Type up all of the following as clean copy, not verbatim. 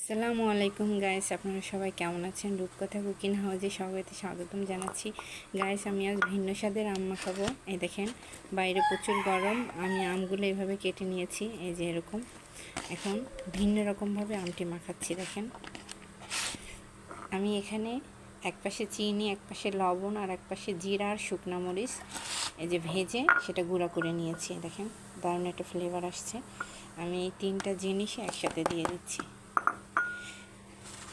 আসসালামু আলাইকুম গাইস, আপনারা সবাই কেমন আছেন? রূপকথা কুকিং হাউজে সবাইকে স্বাগতম জানাচ্ছি। গাইস, আমি আজ ভিন্ন স্বাদের আম মাখাবো। এই দেখেন, বাইরে প্রচুর গরম। আমি আমগুলো এইভাবে কেটে নিয়েছি, এই যে এরকম। এখন ভিন্ন রকমভাবে আমটি মাখাচ্ছি। দেখেন, আমি এখানে এক পাশে চিনি, এক পাশে লবণ আর এক পাশে জিরা আর শুকনো মরিচ এই যে ভেজে সেটা গুঁড়া করে নিয়েছি। দেখেন, দারুণ একটা ফ্লেভার আসছে। আমি এই তিনটা জিনিস একসাথে দিয়ে দিচ্ছি,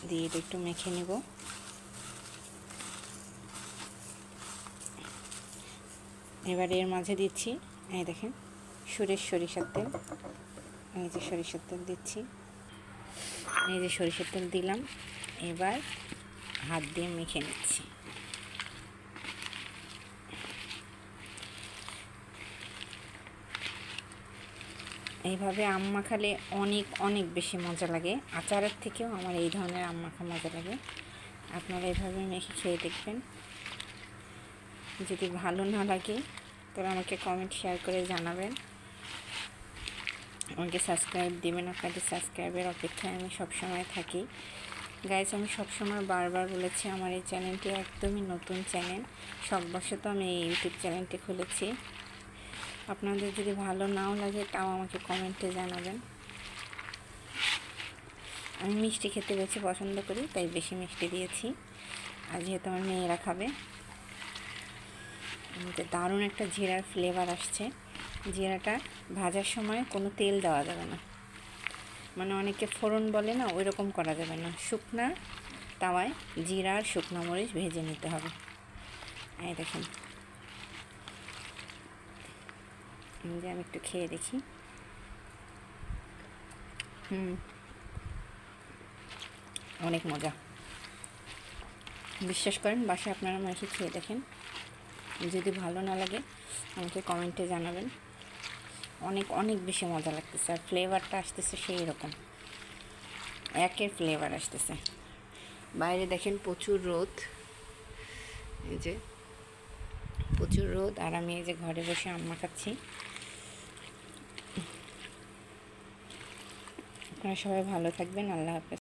দিয়ে একটু মেখে নেব। এবার এর মাঝে দিচ্ছি, এই দেখেন, সরিষার তেল। এই যে সরিষার তেল দিচ্ছি, এই যে সরিষার তেল দিলাম। এবার হাত দিয়ে মেখে নিচ্ছি। এইভাবে আম মাখালে অনেক অনেক বেশি মজা লাগে। আচারের থেকেও আমার এই ধরনের আম মাখা মজা লাগে। আপনারা এইভাবে মেখে খেয়ে দেখবেন। যদি ভালো না লাগে তাহলে আমাকে কমেন্ট শেয়ার করে জানাবেন। আমাকে সাবস্ক্রাইব দিবেন। আপনাদের সাবস্ক্রাইবের অপেক্ষায় আমি সবসময় থাকি। গাইস, আমি সবসময় বারবার বলেছি, আমার এই চ্যানেলটি একদমই নতুন চ্যানেল। শখবশত আমি এই ইউটিউব চ্যানেলটি খুলেছি। আপনাদের যদি ভালো নাও লাগে তাও আমাকে কমেন্টে জানাবেন। আমি মিষ্টি খেতে বেশি পছন্দ করি, তাই বেশি মিষ্টি দিয়েছি। আর যেহেতু আমার মেয়েরা খাবে, দারুণ একটা জিরার ফ্লেভার আসছে। জিরাটা ভাজার সময় কোনো তেল দেওয়া যাবে না, মানে অনেকে ফোড়ন বলে না, ওই রকম করা যাবে না। শুকনা তাওয়ায় জিরা আর শুকনো মরিচ ভেজে নিতে হবে। এই দেখেন, যে আমি একটু খেয়ে দেখি। অনেক মজা। বিশ্বাস করেন, বাসায় আপনারা মাখে খেয়ে দেখেন। যদি ভালো না লাগে আমাকে কমেন্টে জানাবেন। অনেক অনেক বেশি মজা লাগতেছে, আর ফ্লেভারটা আসতেছে সেই রকম, একের ফ্লেভার আসতেছে। বাইরে দেখেন প্রচুর রোদ, এই যে প্রচুর রোদ, আর আমি এই যে ঘরে বসে আম মাখাচ্ছি। আপনারা সবাই ভালো থাকবেন। আল্লাহ হাফেজ।